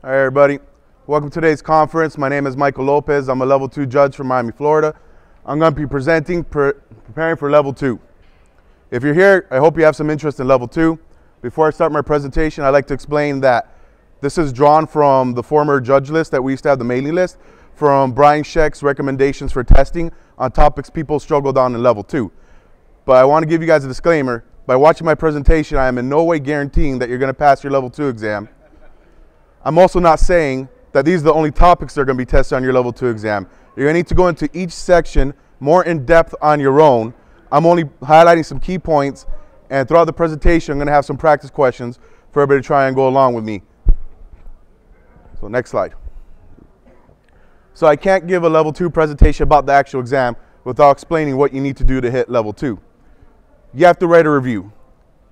All right, everybody. Welcome to today's conference. My name is Michael Lopez. I'm a level 2 judge from Miami, Florida. I'm going to be preparing for level 2. If you're here, I hope you have some interest in level 2. Before I start my presentation, I'd like to explain that this is drawn from the former judge list that we used to have, the mailing list, from Brian Scheck's recommendations for testing on topics people struggled on in level 2. But I want to give you guys a disclaimer. By watching my presentation, I am in no way guaranteeing that you're going to pass your level 2 exam. I'm also not saying that these are the only topics that are going to be tested on your level 2 exam. You're going to need to go into each section more in depth on your own. I'm only highlighting some key points, and throughout the presentation I'm going to have some practice questions for everybody to try and go along with me. So next slide. So I can't give a level 2 presentation about the actual exam without explaining what you need to do to hit level 2. You have to write a review.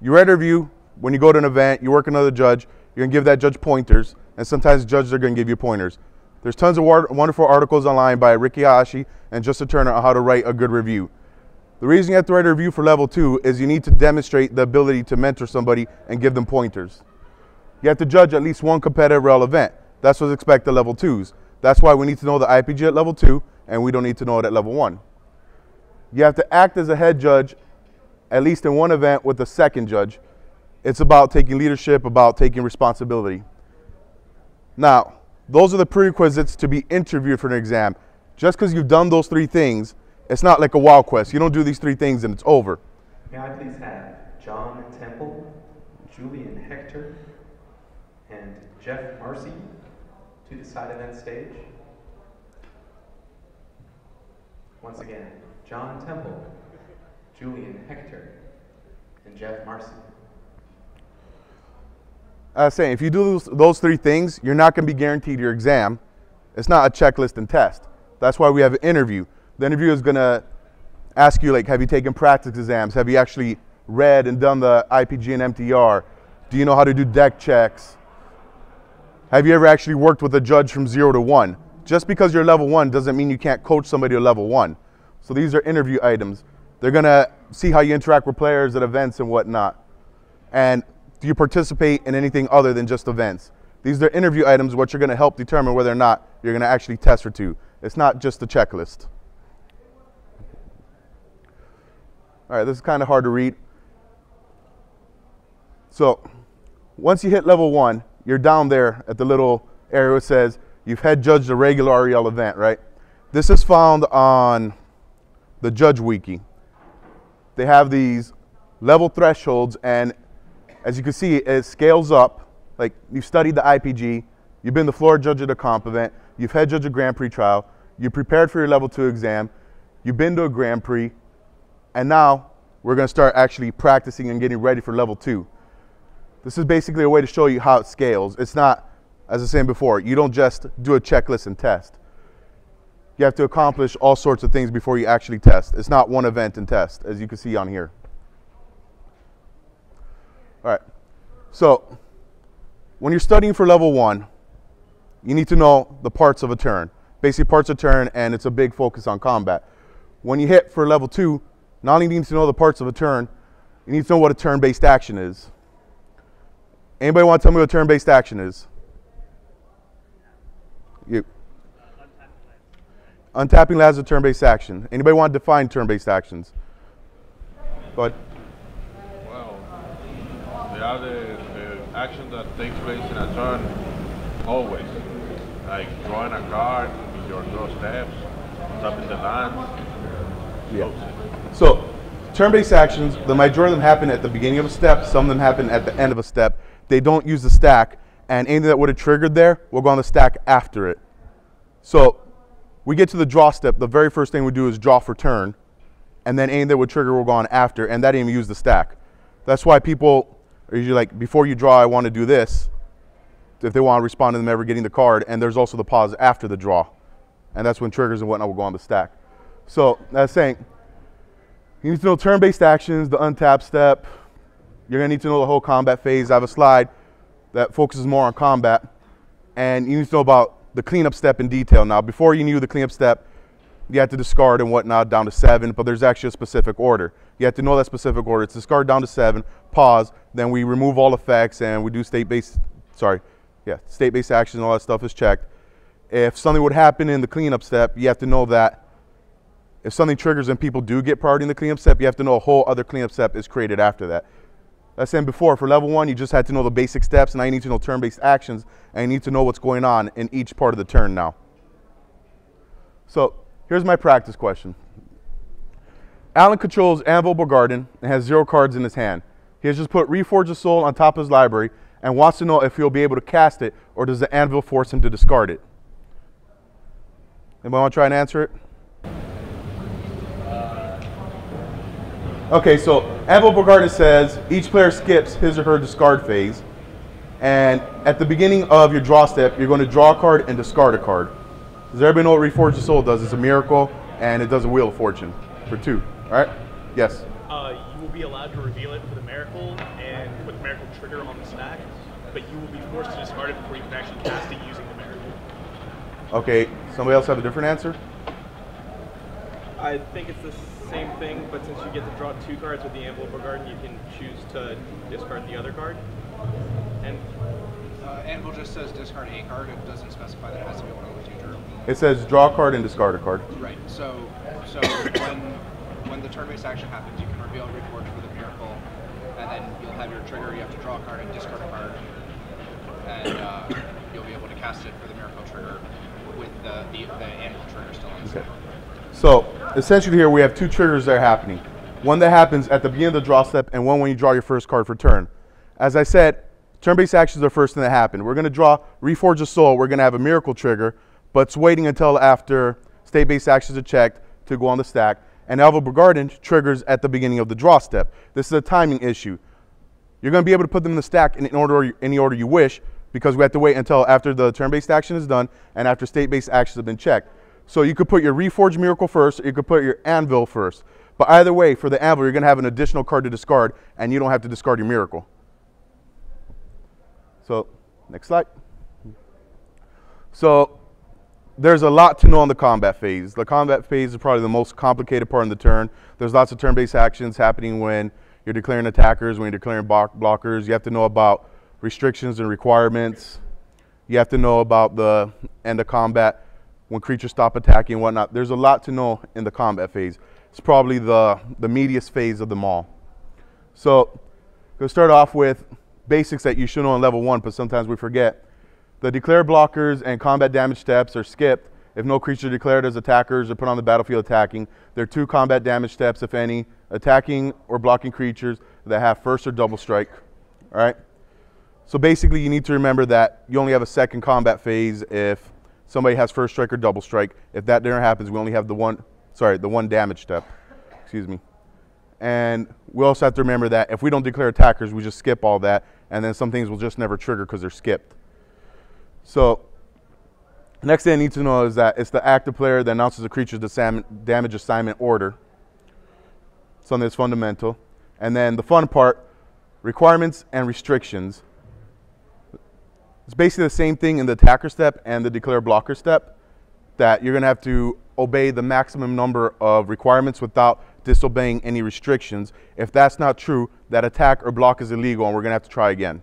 You write a review when you go to an event, you work with another judge, you're going to give that judge pointers, and sometimes judges are going to give you pointers. There's tons of wonderful articles online by Ricky Hayashi and Justin Turner on how to write a good review. The reason you have to write a review for level 2 is you need to demonstrate the ability to mentor somebody and give them pointers. You have to judge at least one competitive rel event. That's what's expected at level 2s. That's why we need to know the IPG at level 2, and we don't need to know it at level 1. You have to act as a head judge at least in one event with a second judge. It's about taking leadership, about taking responsibility. Now, those are the prerequisites to be interviewed for an exam. Just because you've done those 3 things, it's not like a wild quest. You don't do these 3 things and it's over. May I please have John Temple, Julian Hector, and Jeff Marcy to the side event stage. Once again, John Temple, Julian Hector, and Jeff Marcy. I was saying, if you do those 3 things, you're not going to be guaranteed your exam. It's not a checklist and test. That's why we have an interview. The interview is going to ask you, like, have you taken practice exams? Have you actually read and done the IPG and MTR? Do you know how to do deck checks? Have you ever actually worked with a judge from 0 to 1? Just because you're level 1 doesn't mean you can't coach somebody to level 1. So these are interview items. They're going to see how you interact with players at events and whatnot. And do you participate in anything other than just events? These are interview items which are going to help determine whether or not you're going to actually test for 2. It's not just a checklist. All right, this is kind of hard to read. So once you hit level 1, you're down there at the little area that says you've head judged a regular REL event, right? This is found on the Judge Wiki. They have these level thresholds, and as you can see, it scales up. Like, you've studied the IPG, you've been the floor judge at a comp event, you've head judge a Grand Prix trial, you prepared for your level 2 exam, you've been to a Grand Prix, and now we're going to start actually practicing and getting ready for level 2. This is basically a way to show you how it scales. It's not, as I was saying before, you don't just do a checklist and test. You have to accomplish all sorts of things before you actually test. It's not one event and test, as you can see on here. All right, so when you're studying for level 1, you need to know the parts of a turn. Basically parts of a turn, and it's a big focus on combat. When you hit for level 2, not only do you need to know the parts of a turn, you need to know what a turn-based action is. Anybody want to tell me what a turn-based action is? You. Untapping lads is a turn-based action. Anybody want to define turn-based actions? Go ahead. They are the action that takes place in a turn always, like drawing a card, your draw steps, tapping the land. Yeah. So turn-based actions, the majority of them happen at the beginning of a step, some of them happen at the end of a step. They don't use the stack, and anything that would have triggered there will go on the stack after it. So we get to the draw step, the very first thing we do is draw for turn, and then anything that would trigger will go on after, and that didn't even use the stack. That's why people are usually like, before you draw, I want to do this, if they want to respond to them ever getting the card, and there's also the pause after the draw, and that's when triggers and whatnot will go on the stack. So that's saying, you need to know turn-based actions, the untap step. You're going to need to know the whole combat phase. I have a slide that focuses more on combat, and you need to know about the cleanup step in detail. Now, before you knew the cleanup step, you had to discard and whatnot down to 7, but there's actually a specific order. You have to know that specific order. It's discard down to 7, pause, then we remove all effects and we do state-based, Yeah, state-based actions and all that stuff is checked. If something would happen in the cleanup step, you have to know that if something triggers and people do get priority in the cleanup step, you have to know a whole other cleanup step is created after that. As I said before, for level 1, you just had to know the basic steps, and now you need to know turn-based actions, and you need to know what's going on in each part of the turn now. So here's my practice question. Alan controls Anvil Bogarden and has 0 cards in his hand. He has just put Reforge the Soul on top of his library and wants to know if he'll be able to cast it, or does the Anvil force him to discard it? Anybody want to try and answer it? Okay, so Anvil Bogarden says each player skips his or her discard phase, and at the beginning of your draw step, you're going to draw a card and discard a card. Does everybody know what Reforge the Soul does? It's a miracle, and it does a Wheel of Fortune for 2. All right? Yes? You will be allowed to reveal it for the miracle and put the miracle trigger on the stack, but you will be forced to discard it before you can actually cast it using the miracle. Okay, somebody else have a different answer? I think it's the same thing, but since you get to draw 2 cards with the Anvil Bogarden, you can choose to discard the other card. And Anvil just says discard a card. It doesn't specify that it has to be one of the 2 turns. It says draw a card and discard a card. Right. So when the turn-based action happens, you can reveal Reforge for the miracle, and then you'll have your trigger. You have to draw a card and discard a card, and you'll be able to cast it for the miracle trigger with the Anvil trigger still on. Okay. So essentially here we have 2 triggers that are happening. One that happens at the beginning of the draw step, and one when you draw your first card for turn. As I said, turn-based actions are the first thing that happen. We're going to draw Reforge the Soul. We're going to have a miracle trigger, but it's waiting until after state-based actions are checked to go on the stack. And Anvil Bogarden triggers at the beginning of the draw step. This is a timing issue. You're going to be able to put them in the stack in any order you wish, because we have to wait until after the turn-based action is done and after state-based actions have been checked. So you could put your Reforge Miracle first, or you could put your Anvil first. But either way, for the Anvil, you're going to have an additional card to discard, and you don't have to discard your Miracle. So, next slide. So, there's a lot to know on the combat phase. The combat phase is probably the most complicated part of the turn. There's lots of turn-based actions happening when you're declaring attackers, when you're declaring blockers. You have to know about restrictions and requirements. You have to know about the end of combat, when creatures stop attacking and whatnot. There's a lot to know in the combat phase. It's probably the meatiest phase of them all. So, we'll start off with basics that you should know in level 1, but sometimes we forget. The declare blockers and combat damage steps are skipped if no creature declared as attackers or put on the battlefield attacking. There are 2 combat damage steps, if any, attacking or blocking creatures that have first or double strike. All right? So basically, you need to remember that you only have a second combat phase if somebody has first strike or double strike. If that never happens, we only have the one damage step. Excuse me. And we also have to remember that if we don't declare attackers, we just skip all that, and then some things will just never trigger because they're skipped. So, next thing I need to know is that it's the active player that announces the creature's damage assignment order. Something that's fundamental. And then the fun part, requirements and restrictions. It's basically the same thing in the attacker step and the declare blocker step, that you're going to have to obey the maximum number of requirements without disobeying any restrictions. If that's not true, that attack or block is illegal, and we're going to have to try again.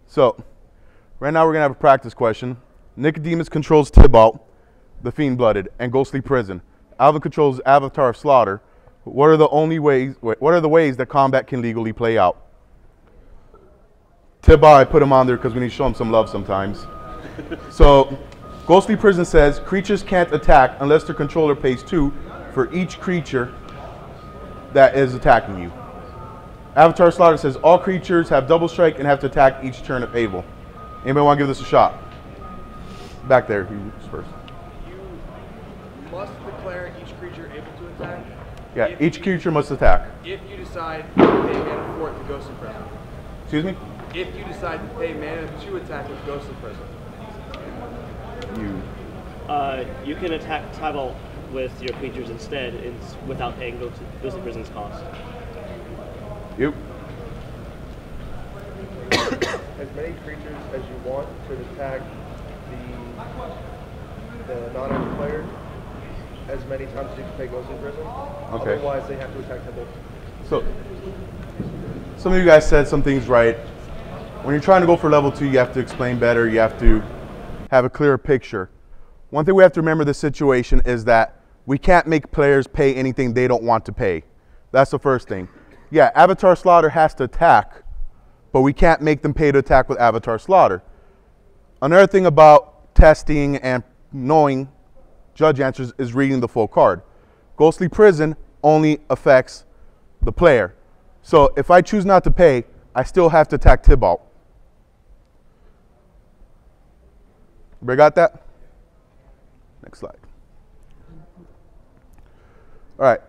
So, right now we're going to have a practice question. Nicodemus controls Tybalt, the Fiend-Blooded, and Ghostly Prison. Alvin controls Avatar of Slaughter. What are the ways that combat can legally play out? Tybalt, I put him on there because we need to show him some love sometimes. So, Ghostly Prison says creatures can't attack unless their controller pays 2 for each creature that is attacking you. Avatar Slaughter says all creatures have double strike and have to attack each turn if able. Anybody want to give this a shot? Back there, who's first? You must declare each creature able to attack. Yeah, each creature must attack. If you decide to pay mana for it to Ghostly Prison. Excuse me? If you decide to pay mana to attack with Ghostly Prison. You can attack Tybalt with your creatures instead without paying Ghostly Prison's cost. You. As many creatures as you want to attack the non-active player, as many times as you can pay Ghostly Prison. Okay. Otherwise, they have to attack them both. So, some of you guys said some things right. when you're trying to go for level 2, you have to explain better. You have to have a clearer picture. One thing we have to remember in this situation is that we can't make players pay anything they don't want to pay. That's the first thing. Yeah, Avatar Slaughter has to attack, but we can't make them pay to attack with Avatar Slaughter. Another thing about testing and knowing judge answers is reading the full card. Ghostly Prison only affects the player. So if I choose not to pay, I still have to attack Tybalt. Everybody got that? Next slide. All right.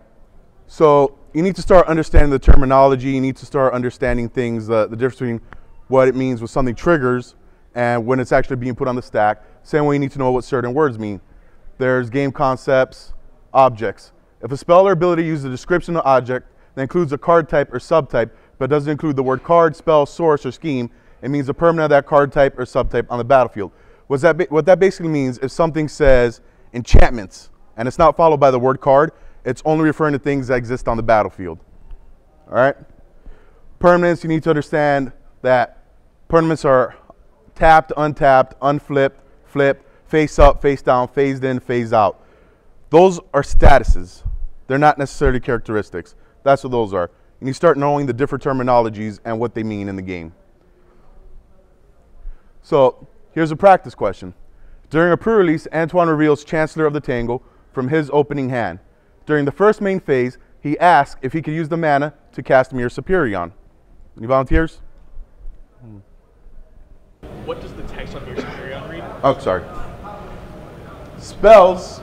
So you need to start understanding the terminology. You need to start understanding things, the difference between what it means when something triggers and when it's actually being put on the stack. Same way you need to know what certain words mean. There's game concepts, objects. If a spell or ability uses a description of object that includes a card type or subtype, but doesn't include the word card, spell, source, or scheme, it means a permanent of that card type or subtype on the battlefield. What that basically means, if something says enchantments and it's not followed by the word card, it's only referring to things that exist on the battlefield. All right? Permanents, you need to understand that permanents are tapped, untapped, unflipped, flipped, face up, face down, phased in, phased out. Those are statuses. They're not necessarily characteristics. That's what those are. And you start knowing the different terminologies and what they mean in the game. So here's a practice question. During a pre-release, Antoine reveals Chancellor of the Tangle from his opening hand. During the first main phase, he asked if he could use the mana to cast Mirror Superion. Any volunteers? What does the text on Mirror Superion read? Oh, sorry. Spells.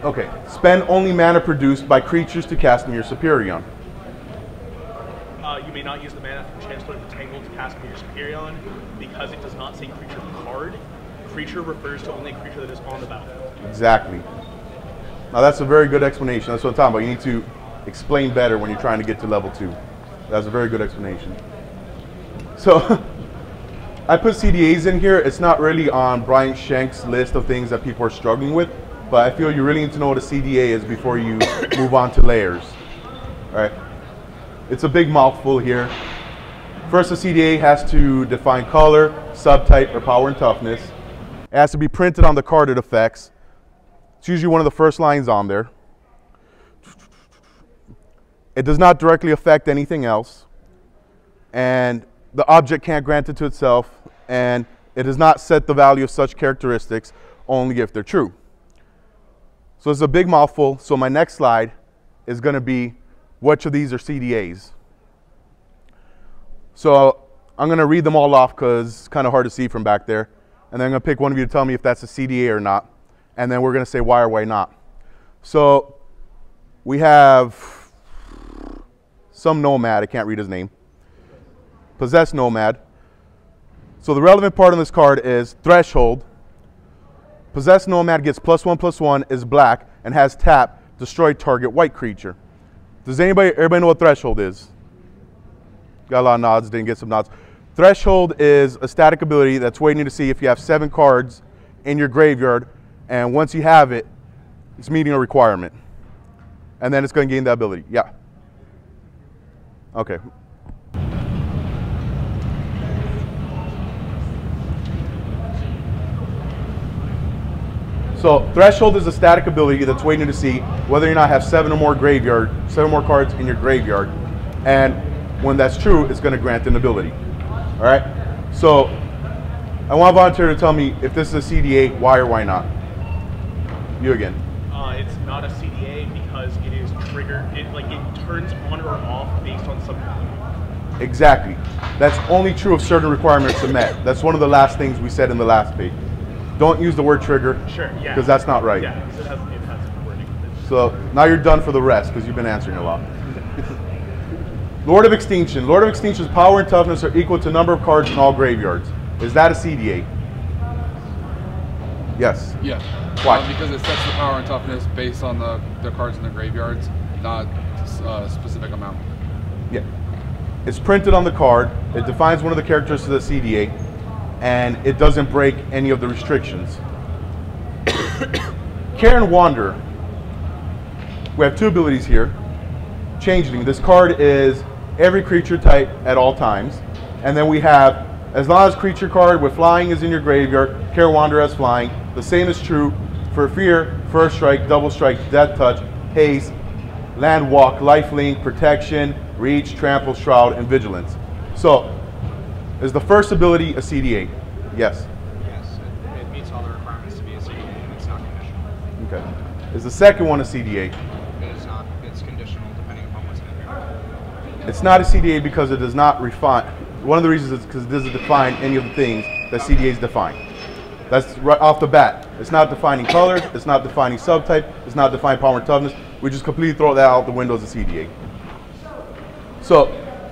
Okay. Spend only mana produced by creatures to cast Mirror Superion. You may not use the mana from Chancellor of the Tangle to cast Mirror Superion because it does not say creature card. Creature refers to only a creature that is on the battlefield. Exactly. Now that's a very good explanation. That's what I'm talking about. You need to explain better when you're trying to get to level 2. That's a very good explanation. So I put CDAs in here. It's not really on Brian Schenk's list of things that people are struggling with, but I feel you really need to know what a CDA is before you move on to layers. All right. It's a big mouthful here. First, a CDA has to define color, subtype, or power and toughness. It has to be printed on the card it affects. It's usually one of the first lines on there. It does not directly affect anything else. And the object can't grant it to itself. And it does not set the value of such characteristics, only if they're true. So it's a big mouthful. So my next slide is going to be which of these are CDAs. So I'm going to read them all off because it's kind of hard to see from back there. And then I'm going to pick one of you to tell me if that's a CDA or not. And then we're going to say why or why not. So we have some nomad. I can't read his name. Possessed nomad. So the relevant part on this card is threshold. Possessed nomad gets +1/+1, is black, and has tap, destroy target white creature. Does everybody know what threshold is? Got a lot of nods, didn't get some nods. Threshold is a static ability that's waiting to see if you have 7 cards in your graveyard, and once you have it, it's meeting a requirement. And then it's going to gain that ability. Yeah. Okay. So threshold is a static ability that's waiting to see whether or not have 7 or more cards in your graveyard. And when that's true, it's going to grant an ability. All right. So I want a volunteer to tell me if this is a CDA, why or why not. You again. It's not a CDA because it is triggered. It turns on or off based on some value. Exactly. That's only true if certain requirements are met. That's one of the last things we said in the last page. Don't use the word trigger. Sure, yeah. Because that's not right. Yeah, because it has wording. So now you're done for the rest because you've been answering a lot. Lord of Extinction. Lord of Extinction's power and toughness are equal to number of cards in all graveyards. Is that a CDA? Yes. Yeah. Why? Because it sets the power and toughness based on the cards in the graveyards, not a specific amount. Yeah. It's printed on the card. It defines one of the characteristics of the CDA, and it doesn't break any of the restrictions. Karen Wanderer. We have 2 abilities here. Changeling. This card is every creature type at all times. And then we have, as long as creature card with flying is in your graveyard, Care Wanderer has flying. The same is true for Fear, First Strike, Double Strike, Death Touch, Haste, Land Walk, Lifelink, Protection, Reach, Trample, Shroud, and Vigilance. So, is the first ability a CD8? Yes. Yes, it meets all the requirements to be a CD8, and it's not conditional. Okay. Is the second one a CD8? It is not. It's conditional depending upon what's in the graveyard. It's not a CD8 because it does not refine. One of the reasons is because it doesn't define any of the things that CD8s define. That's right off the bat. It's not defining colors, it's not defining subtype, it's not defining power and toughness. We just completely throw that out the window as a CD8. So,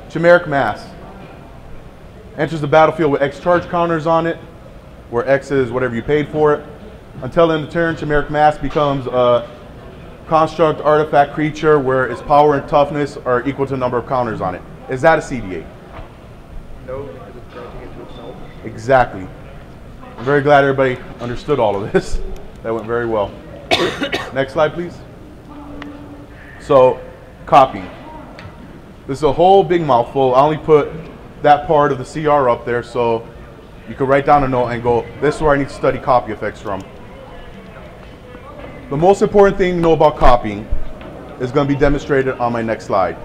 Chimeric Mass. Enters the battlefield with X charge counters on it, where X is whatever you paid for it. Until end of turn, Chimeric Mass becomes a construct artifact creature where its power and toughness are equal to the number of counters on it. Is that a CD8? No, because it's granting it to itself. Exactly. I'm very glad everybody understood all of this. That went very well. Next slide, please. So, copying. This is a whole big mouthful. I only put that part of the CR up there so you can write down a note and go, this is where I need to study copy effects from. The most important thing to know about copying is going to be demonstrated on my next slide.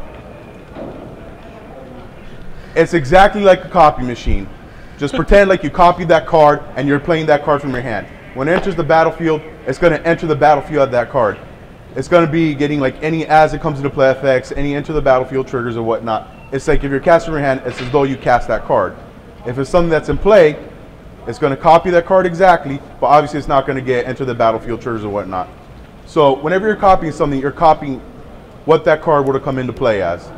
It's exactly like a copy machine. Just pretend like you copied that card and you're playing that card from your hand. When it enters the battlefield, it's going to enter the battlefield of that card. It's going to be getting like any as it comes into play effects, any enter the battlefield triggers or whatnot. It's like if you're casting from your hand, it's as though you cast that card. If it's something that's in play, it's going to copy that card exactly, but obviously it's not going to get enter the battlefield triggers or whatnot. So whenever you're copying something, you're copying what that card would have come into play as.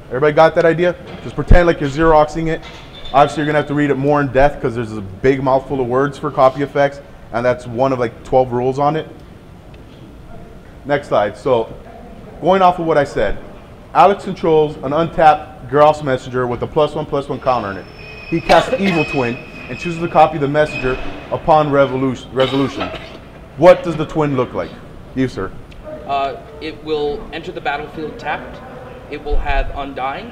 Everybody got that idea? Just pretend like you're Xeroxing it. Obviously you're going to have to read it more in depth because there's a big mouthful of words for copy effects, and that's one of like 12 rules on it. Next slide. So going off of what I said, Alex controls an untapped Geralf's Messenger with a +1/+1 counter in it. He casts Evil Twin and chooses to copy the messenger upon resolution. What does the twin look like? You, sir. It will enter the battlefield tapped. It will have Undying,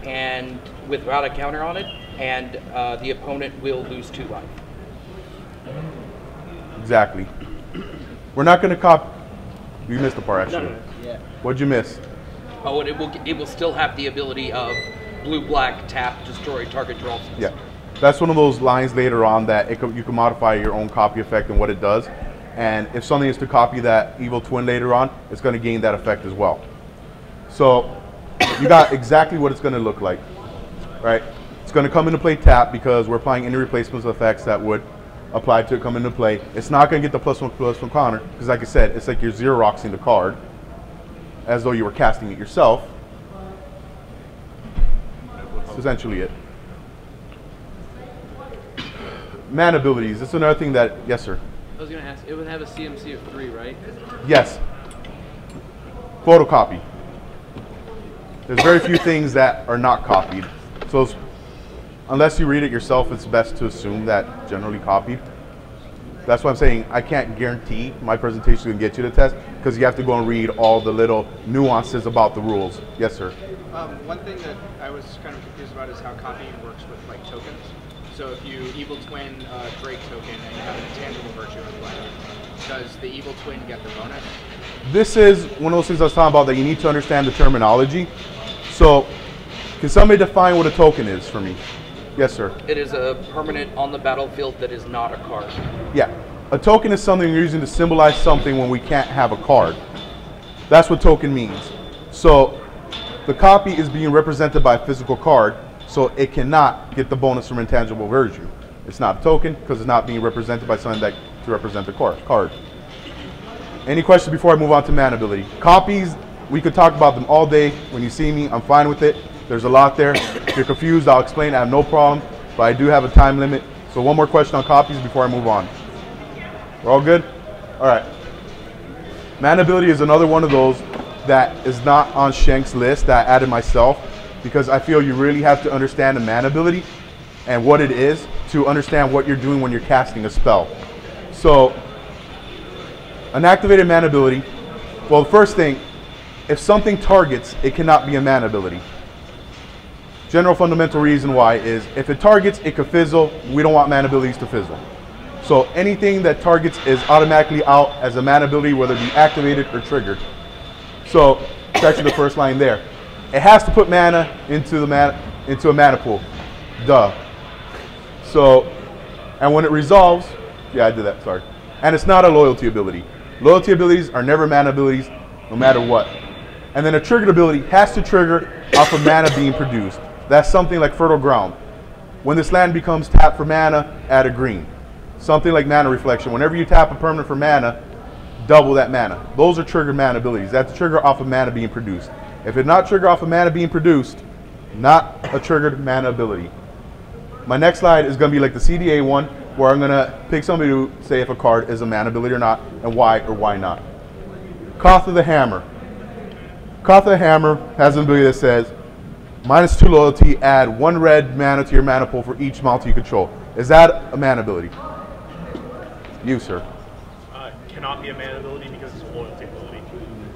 and without a counter on it, and the opponent will lose 2 life. Exactly. We're not going to copy. You missed the part actually. No. Yeah. What'd you miss? Oh, and it will still have the ability of blue-black tap, destroy target draw. Yeah. That's one of those lines later on that you can modify your own copy effect and what it does. And if something is to copy that Evil Twin later on, it's going to gain that effect as well. So you got exactly what it's going to look like, right? It's going to come into play tap because we're applying any replacements effects that would apply to it come into play. It's not going to get the +1/+1 counter because, like I said, it's like you're Xeroxing the card as though you were casting it yourself. That's essentially it. Man abilities. That's another thing that, yes, sir. I was going to ask, it would have a CMC of 3, right? Yes. Photocopy. There's very few things that are not copied. So unless you read it yourself, it's best to assume that generally copied. That's why I'm saying I can't guarantee my presentation is going to get you the test because you have to go and read all the little nuances about the rules. Yes, sir. One thing that I was kind of confused about is how copying works with like tokens. So if you Evil Twin Drake token and you have an intangible virtue in play, does the Evil Twin get the bonus? This is one of those things I was talking about that you need to understand the terminology. So can somebody define what a token is for me? Yes, sir. It is a permanent on the battlefield that is not a card. Yeah. A token is something we're using to symbolize something when we can't have a card. That's what token means. So the copy is being represented by a physical card, so it cannot get the bonus from intangible virtue. It's not a token because it's not being represented by something that to represent the card. Any questions before I move on to man ability? Copies, we could talk about them all day. When you see me, I'm fine with it. There's a lot there. If you're confused, I'll explain. I have no problem, but I do have a time limit. So one more question on copies before I move on. We're all good? All right. Man ability is another one of those that is not on Schenk's list that I added myself because I feel you really have to understand the man ability and what it is to understand what you're doing when you're casting a spell. So an activated man ability, well, the first thing, if something targets, it cannot be a man ability. General fundamental reason why is if it targets, it could fizzle. We don't want mana abilities to fizzle. So anything that targets is automatically out as a mana ability, whether it be activated or triggered. So it's actually the first line there. It has to put mana into a mana pool. Duh. So, and when it resolves, yeah, I did that, sorry. And it's not a loyalty ability. Loyalty abilities are never mana abilities, no matter what. And then a triggered ability has to trigger off of mana being produced. That's something like Fertile Ground. When this land becomes tapped for mana, add a green. Something like Mana Reflection. Whenever you tap a permanent for mana, double that mana. Those are triggered mana abilities. That's a trigger off of mana being produced. If it's not triggered off of mana being produced, not a triggered mana ability. My next slide is going to be like the CDA one, where I'm going to pick somebody to say if a card is a mana ability or not, and why or why not. Koth of the Hammer. Koth of the Hammer has an ability that says, -2 loyalty, add 1 red mana to your mana pool for each monster you control. Is that a mana ability? You, sir. Cannot be a mana ability because it's a loyalty ability.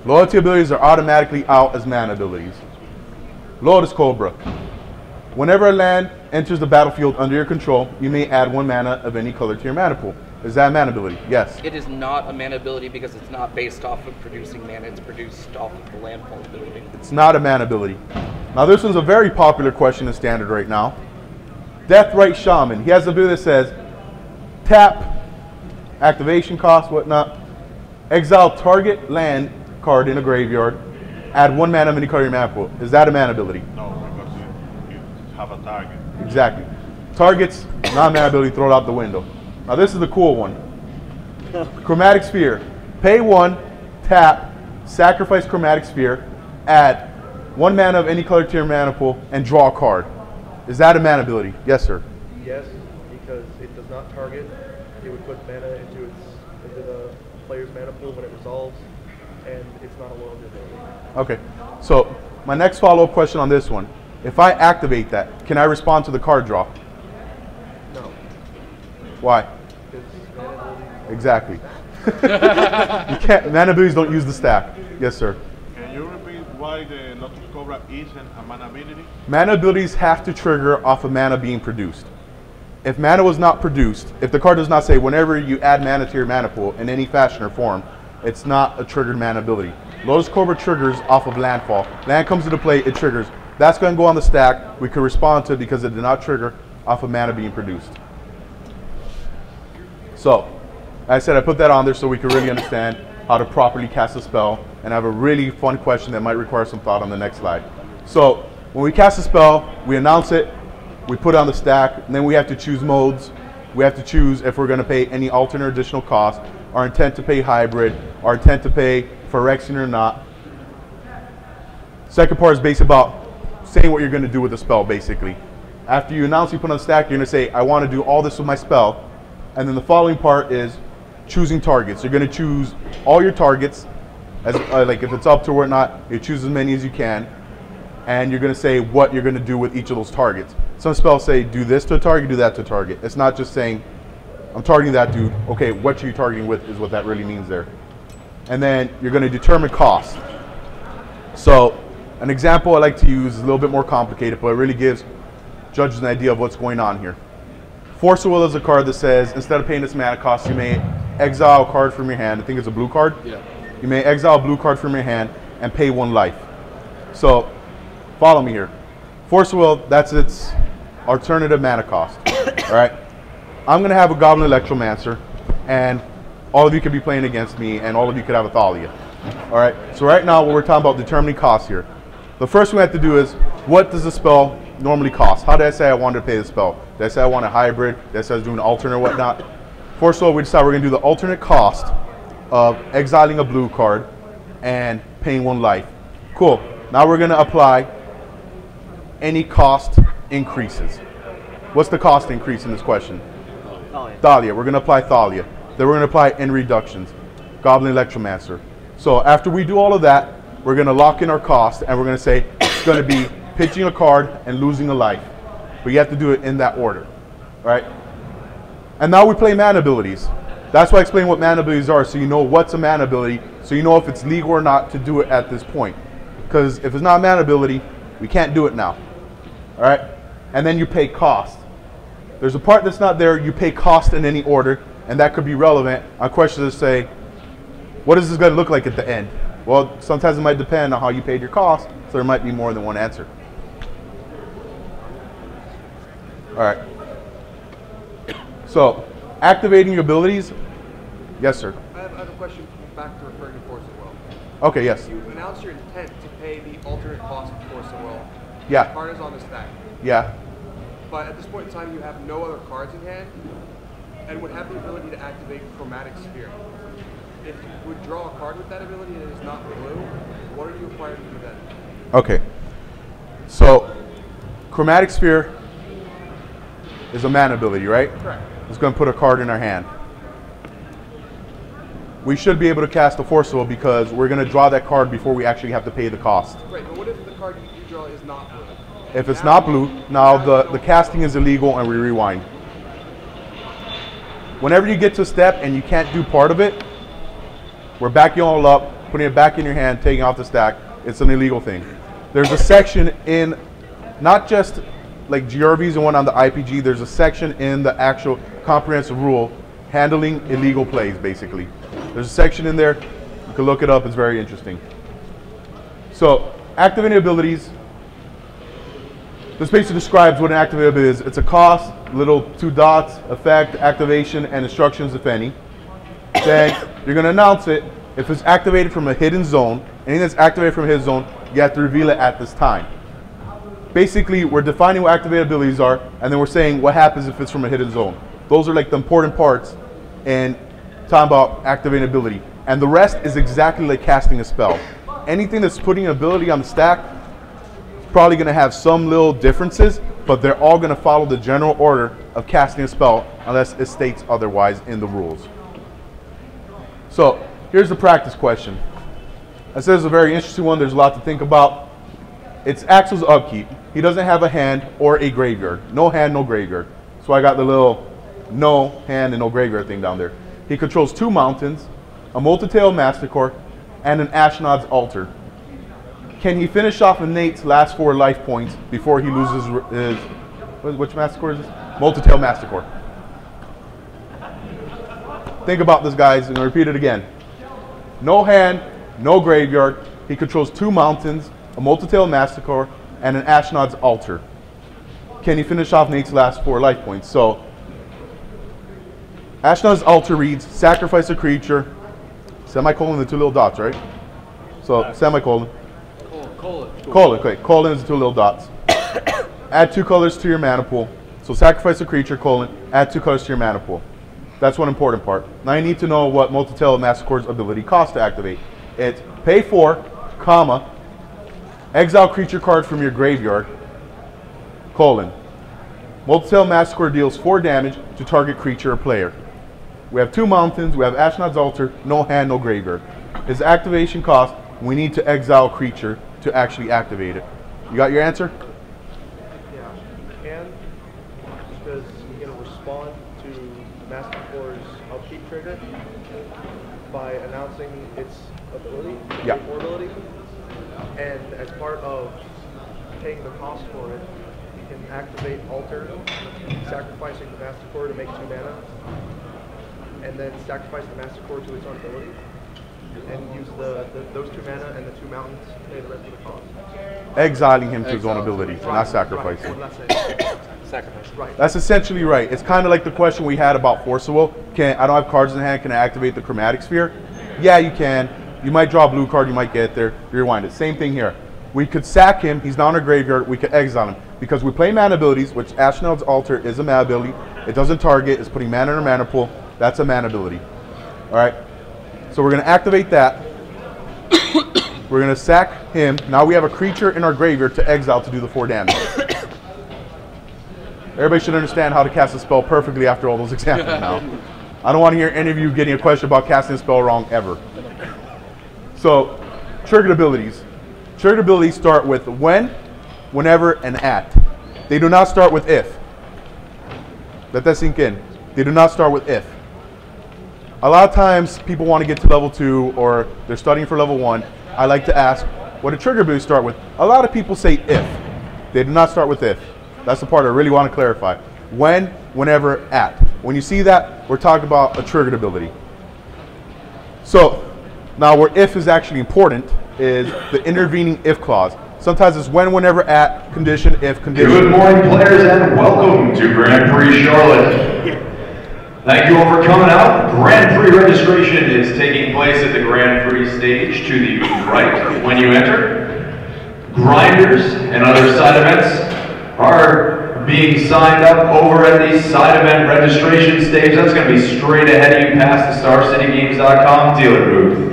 Loyalty abilities are automatically out as mana abilities. Lotus Cobra. Whenever a land enters the battlefield under your control, you may add 1 mana of any color to your mana pool. Is that a mana ability? Yes. It is not a mana ability because it's not based off of producing mana. It's produced off of the landfall ability. It's not a mana ability. Now this one's a very popular question in Standard right now. Deathrite Shaman. He has the ability that says, tap, activation cost, whatnot, exile target land card in a graveyard, add 1 mana of any card in your mana pool. Is that a mana ability? No, because you have a target. Exactly. Targets, non-mana ability, throw it out the window. Now this is the cool one. Chromatic Sphere. Pay 1, tap, sacrifice Chromatic Sphere, add 1 mana of any color to your mana pool, and draw a card. Is that a mana ability? Yes, sir. Yes, because it does not target. It would put mana into the player's mana pool when it resolves, and it's not a loyalty ability. Okay. So my next follow-up question on this one. If I activate that, can I respond to the card draw? No. Why? Exactly. You can't. Mana abilities don't use the stack. Yes, sir. Can you repeat why the Lotus Cobra isn't a mana ability? Mana abilities have to trigger off of mana being produced. If mana was not produced, if the card does not say whenever you add mana to your mana pool in any fashion or form, it's not a triggered mana ability. Lotus Cobra triggers off of landfall. Land comes into play, it triggers. That's going to go on the stack. We can respond to it because it did not trigger off of mana being produced. So, I said I put that on there so we can really understand how to properly cast a spell, and I have a really fun question that might require some thought on the next slide. So, when we cast a spell, we announce it, we put it on the stack, and then we have to choose modes. We have to choose if we're going to pay any alternate additional cost, our intent to pay hybrid, our intent to pay Phyrexian or not. Second part is based about saying what you're going to do with the spell, basically. After you announce you put on the stack, you're going to say, I want to do all this with my spell. And then the following part is choosing targets. You're going to choose all your targets, as like if it's up to or not, you choose as many as you can. And you're going to say what you're going to do with each of those targets. Some spells say do this to a target, do that to a target. It's not just saying I'm targeting that dude. Okay, what you're targeting with is what that really means there. And then you're going to determine cost. So an example I like to use is a little bit more complicated, but it really gives judges an idea of what's going on here. Force of Will is a card that says instead of paying this mana cost, you may exile a card from your hand. I think it's a blue card. Yeah. You may exile a blue card from your hand and pay 1 life. So follow me here. Force of Will, that's its alternative mana cost. All right. I'm going to have a Goblin Electromancer, and all of you could be playing against me, and all of you could have a Thalia. All right. So right now, what we're talking about determining costs here. The first thing we have to do is, what does the spell normally cost? How did I say I wanted to pay the spell? Did I say I want a hybrid? Did I say I was doing an alternate or whatnot? Force of Will, we decide we're going to do the alternate cost of exiling a blue card and paying 1 life. Cool. Now we're going to apply any cost increases. What's the cost increase in this question? Thalia. We're going to apply Thalia. Then we're going to apply N reductions. Goblin Electromancer. So after we do all of that, we're going to lock in our cost, and we're going to say it's going to be pitching a card and losing a life. But you have to do it in that order. Right? And now we play mana abilities. That's why I explain what mana abilities are, so you know what's a mana ability, so you know if it's legal or not to do it at this point. Because if it's not a mana ability, we can't do it now. All right, and then you pay cost. There's a part that's not there. You pay cost in any order, and that could be relevant on questions that say, what is this going to look like at the end? Well, sometimes it might depend on how you paid your cost, so there might be more than one answer. All right. So, activating your abilities. Yes, sir. I have a question back to referring to Force of Will. Okay, yes. You announced your intent to pay the alternate cost of Force of Will. Yeah. The card is on the stack. Yeah. But at this point in time, you have no other cards in hand and would have the ability to activate Chromatic Sphere. If you would draw a card with that ability and it is not blue, what are you required to do then? Okay. So, Chromatic Sphere is a mana ability, right? Correct. It's going to put a card in our hand. We should be able to cast a Force Will because we're going to draw that card before we actually have to pay the cost. Right, but what if the card you draw is not blue? If it's not blue, now the casting is illegal and we rewind. Whenever you get to a step and you can't do part of it, we're backing all up, putting it back in your hand, taking off the stack. It's an illegal thing. There's a section in, not just like GRVs and one on the IPG, there's a section in the actual comprehensive rule handling illegal plays, basically. There's a section in there. You can look it up. It's very interesting. So, activating abilities. This basically describes what an activated ability is. It's a cost, little 2 dots, effect, activation, and instructions, if any. Then you're going to announce it. If it's activated from a hidden zone, anything that's activated from a hidden zone, you have to reveal it at this time. Basically, we're defining what activated abilities are, and then we're saying what happens if it's from a hidden zone. Those are like the important parts in talking about activating ability. And the rest is exactly like casting a spell. Anything that's putting an ability on the stack is probably going to have some little differences, but they're all going to follow the general order of casting a spell unless it states otherwise in the rules. So here's the practice question. I said it's a very interesting one. There's a lot to think about. It's Axel's upkeep. He doesn't have a hand or a graveyard. No hand, no graveyard. So I got the little no hand and no graveyard thing down there. He controls 2 mountains, a multi-tailed Masticore, and an Ashnod's Altar. Can he finish off Nate's last 4 life points before he loses his, which Masticore is this? Multi-tailed Masticore. Think about this, guys, and repeat it again. No hand, no graveyard. He controls 2 mountains, a multi-tailed Masticore, and an Ashnod's Altar. Can he finish off Nate's last 4 life points? So, Ashnod's Altar reads, sacrifice a creature, semicolon, the 2 little dots, right? So, semicolon. Colon, okay. Colon is the 2 little dots. Add 2 colors to your mana pool. So, sacrifice a creature, colon, add 2 colors to your mana pool. That's one important part. Now, you need to know what multi-tailed Masticore's ability costs to activate. It's pay 4, comma, exile creature card from your graveyard, colon. Multi-tailed Masticore deals 4 damage to target creature or player. We have 2 mountains, we have Ashnod's Altar, no hand, no graveyard. His activation cost, we need to exile a creature to actually activate it. You got your answer? Yeah, you can, because you're going to respond to Masticore's upkeep trigger by announcing its ability, yeah. ability, and as part of paying the cost for it, you can activate Altar, sacrificing the Masticore to make 2 mana, and then sacrifice the Masticore to its own ability, and use those 2 mana and the 2 mountains to pay the rest of the cost. Exiling him to his own ability, not sacrificing. Right. Sacrifice. Right. That's essentially right. It's kind of like the question we had about Force of Will. I don't have cards in hand, can I activate the Chromatic Sphere? Yeah, you can. You might draw a blue card, you might get there, rewind it. Same thing here. We could sack him, he's not in our graveyard, we could exile him. Because we play mana abilities, which Ashnod's Altar is a mana ability. It doesn't target, it's putting mana in our mana pool. That's a mana ability. Alright? So we're going to activate that. We're going to sack him. Now we have a creature in our graveyard to exile to do the 4 damage. Everybody should understand how to cast a spell perfectly after all those examples now. I don't want to hear any of you getting a question about casting a spell wrong ever. So, triggered abilities. Triggered abilities start with when, whenever, and at. They do not start with if. Let that sink in. They do not start with if. A lot of times people want to get to level 2 or they're studying for level 1. I like to ask, what do trigger abilities start with? A lot of people say if. They do not start with if. That's the part I really want to clarify. When, whenever, at. When you see that, we're talking about a triggered ability. So, now where if is actually important is the intervening if clause. Sometimes it's when, whenever, at, condition, if, condition. Good morning, players, and welcome to Grand Prix Charlotte. Thank you all for coming out. Grand Prix registration is taking place at the Grand Prix stage to the right when you enter. Grinders and other side events are being signed up over at the side event registration stage. That's going to be straight ahead of you past the StarCityGames.com dealer booth.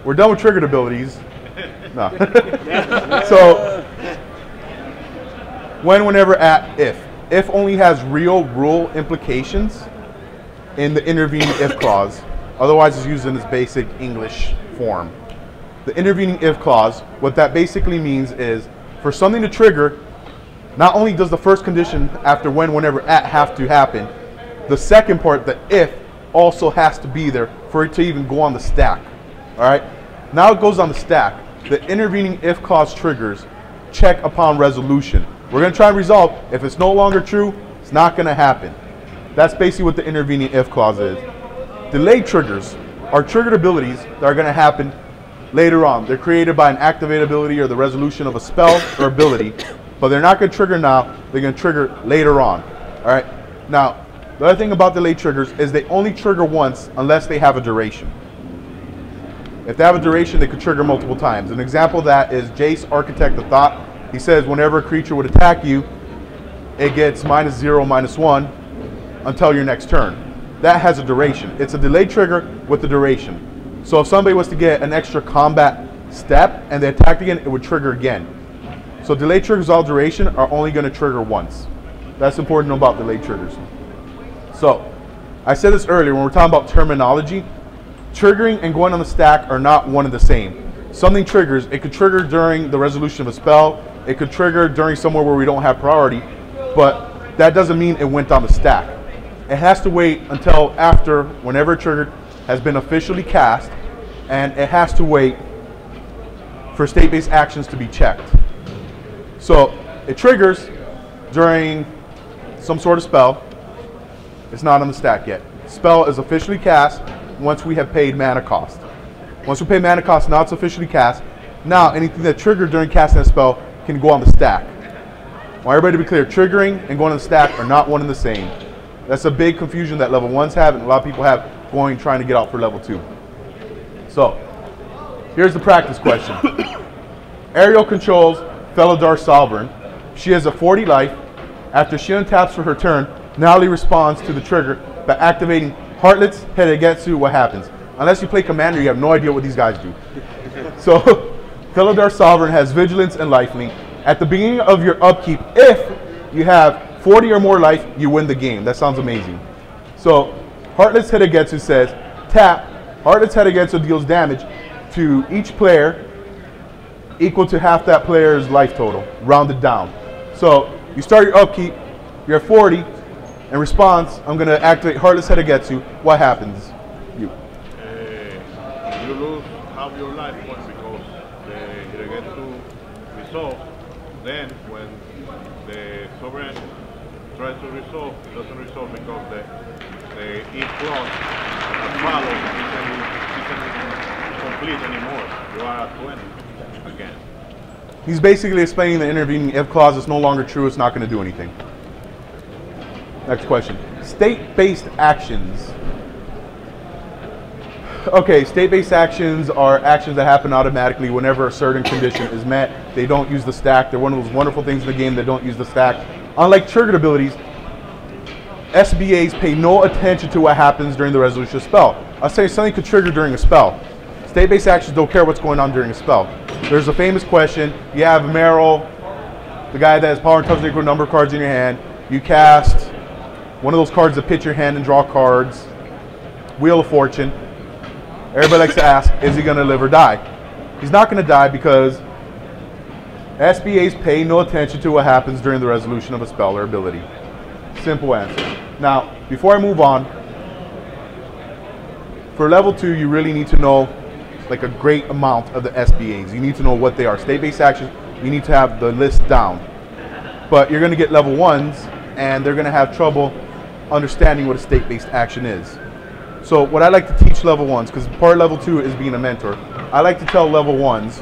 We're done with triggered abilities. No. So, when, whenever, at, if. If only has real rule implications in the intervening if clause. Otherwise, it's used in its basic English form. The intervening if clause, what that basically means is for something to trigger, not only does the first condition after when, whenever, at have to happen, the second part, the if, also has to be there for it to even go on the stack. All right? Now it goes on the stack. The intervening if clause triggers check upon resolution. We're going to try and resolve. If it's no longer true, it's not going to happen. That's basically what the intervening if clause is. Delayed triggers are triggered abilities that are going to happen later on. They're created by an activated ability or the resolution of a spell or ability, but they're not going to trigger now. They're going to trigger later on. All right. Now, the other thing about delayed triggers is they only trigger once unless they have a duration. If they have a duration, they could trigger multiple times. An example of that is Jace, Architect of Thought. He says whenever a creature would attack you, it gets -0, -1 until your next turn. That has a duration. It's a delayed trigger with a duration. So if somebody was to get an extra combat step and they attacked again, it would trigger again. So delayed triggers all duration are only going to trigger once. That's important to know about delayed triggers. So I said this earlier when we're talking about terminology. Triggering and going on the stack are not one and the same. Something triggers, it could trigger during the resolution of a spell, it could trigger during somewhere where we don't have priority, but that doesn't mean it went on the stack. It has to wait until after, whenever it triggered, has been officially cast, and it has to wait for state-based actions to be checked. So it triggers during some sort of spell. It's not on the stack yet. Spell is officially cast once we have paid mana cost. Once we pay mana cost, now it's officially cast. Now anything that triggered during casting a spell can go on the stack. I want everybody to be clear, triggering and going on the stack are not one and the same. That's a big confusion that level 1s have and a lot of people have trying to get out for level 2. So, here's the practice question. Ariel controls Felidar Sovereign. She has a 40 life. After she untaps for her turn, Natalie responds to the trigger by activating Heartless Hedegetsu. What happens? Unless you play Commander, you have no idea what these guys do. So, Felidar Sovereign has Vigilance and Lifelink. At the beginning of your upkeep, if you have 40 or more life, you win the game. That sounds amazing. So, Heartless Hedegetsu says, tap, Heartless Hedegetsu deals damage to each player equal to half that player's life total, rounded down. So, you start your upkeep, you're at 40, in response, I'm going to activate Heartless Hedegetsu. What happens? You lose half your life point because the Hedegetsu resolve. Then, when the Sovereign tries to resolve, it doesn't resolve because the E plus that follows isn't complete anymore. You are at 20 again. He's basically explaining the intervening if clause is no longer true, it's not going to do anything. Next question. State-based actions. Okay, state-based actions are actions that happen automatically whenever a certain condition is met. They don't use the stack. They're one of those wonderful things in the game that don't use the stack. Unlike triggered abilities, SBAs pay no attention to what happens during the resolution of spell. I'll say something could trigger during a spell. State-based actions don't care what's going on during a spell. There's a famous question. You have Meryl, the guy that has power and touch equal number of cards in your hand. You cast one of those cards that pitch your hand and draw cards. Wheel of Fortune. Everybody likes to ask, is he going to live or die? He's not going to die because SBAs pay no attention to what happens during the resolution of a spell or ability. Simple answer. Now, before I move on, for level 2, you really need to know like a great amount of the SBAs. You need to know what they are. State-based actions you need to have the list down. But you're going to get level 1s, and they're going to have trouble understanding what a state-based action is. So what I like to teach level 1s, because part of level 2 is being a mentor, I like to tell level 1s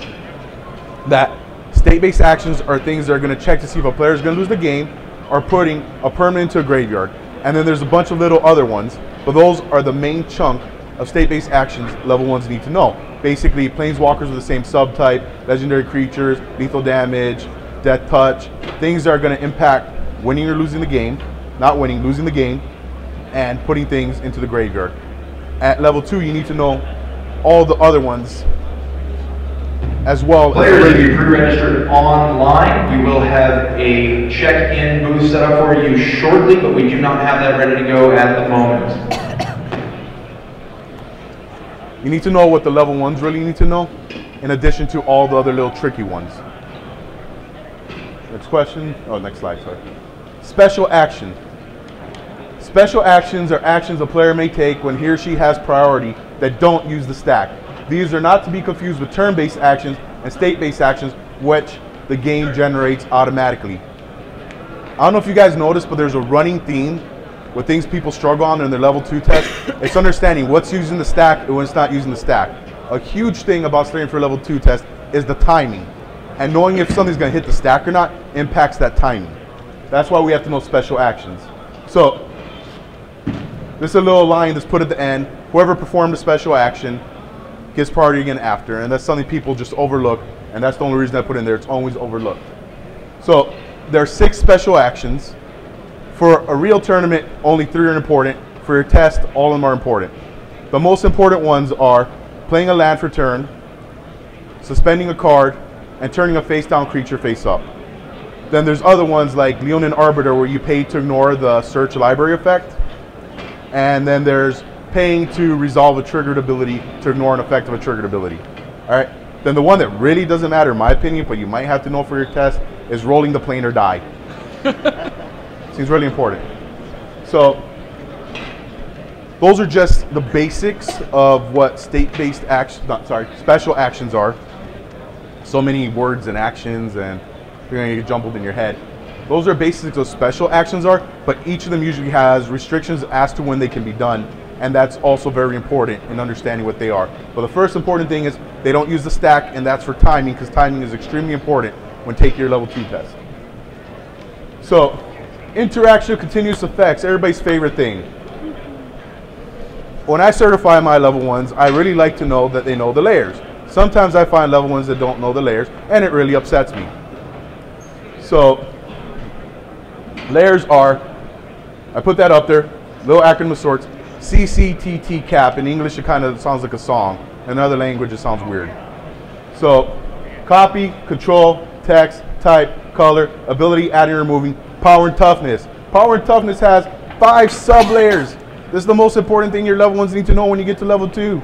that state-based actions are things that are going to check to see if a player is going to lose the game or putting a permanent into a graveyard. And then there's a bunch of little other ones, but those are the main chunk of state-based actions level 1s need to know. Basically, planeswalkers with the same subtype, legendary creatures, lethal damage, death touch, things that are going to impact winning or losing the game, not winning, losing the game, and putting things into the graveyard. At level 2, you need to know all the other ones as well. Players, if you pre-registered online, we will have a check-in booth set up for you shortly, but we do not have that ready to go at the moment. You need to know what the level 1s really need to know, in addition to all the other little tricky ones. Next question. Oh, next slide, sorry. Special action. Special actions are actions a player may take when he or she has priority that don't use the stack. These are not to be confused with turn-based actions and state-based actions, which the game generates automatically. I don't know if you guys noticed, but there's a running theme with things people struggle on in their level 2 test. It's understanding what's using the stack and what's not using the stack. A huge thing about studying for a level 2 test is the timing. And knowing if something's going to hit the stack or not impacts that timing. That's why we have to know special actions. So, this is a little line that's put at the end. Whoever performed a special action gets priority again after. And that's something people just overlook. And that's the only reason I put in there. It's always overlooked. So, there are 6 special actions. For a real tournament, only 3 are important. For your test, all of them are important. The most important ones are playing a land for turn, suspending a card, and turning a face-down creature face-up. Then there's other ones like Leonin Arbiter, where you pay to ignore the search library effect. And then there's paying to resolve a triggered ability to ignore an effect of a triggered ability. All right. Then the one that really doesn't matter, in my opinion, but you might have to know for your test, is rolling the plane or die. Seems really important. So those are just the basics of what state-based actions, special actions are. So many words and actions, and you're going to get jumbled in your head. Those are basics of special actions are, but each of them usually has restrictions as to when they can be done, and that's also very important in understanding what they are. But the first important thing is they don't use the stack, and that's for timing, because timing is extremely important when taking your level 2 test. So, interaction of continuous effects, everybody's favorite thing. When I certify my level 1s, I really like to know that they know the layers. Sometimes I find level 1s that don't know the layers, and it really upsets me. So, layers are, I put that up there, little acronym of sorts, CCTT cap. In English, it kind of sounds like a song. In other language, it sounds weird. So, copy, control, text, type, color, ability, adding and removing, power and toughness. Power and toughness has 5 sub-layers. This is the most important thing your level 1s need to know when you get to level 2.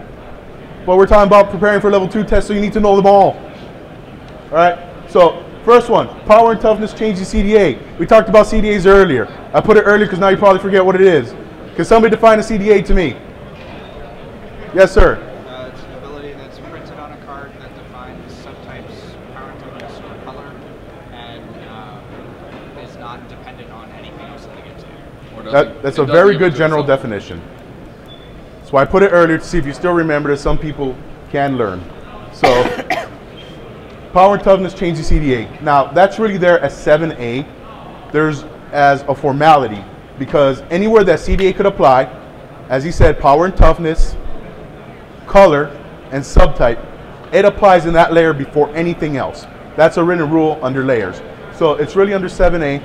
But we're talking about preparing for level 2 tests, so you need to know them all. All right, so first one, power and toughness changes CDA. We talked about CDAs earlier. I put it earlier because now you probably forget what it is. Can somebody define a CDA to me? Yes, sir. It's an ability that's printed on a card that defines subtypes, power and toughness, or color, and is not dependent on anything else that it gets to. That's a very good general definition. So I put it earlier to see if you still remember that some people can learn. So power and toughness changes CDA. Now that's really there as 7A. There's as a formality, because anywhere that CDA could apply, as he said, power and toughness, color, and subtype, it applies in that layer before anything else. That's a written rule under layers. So it's really under 7A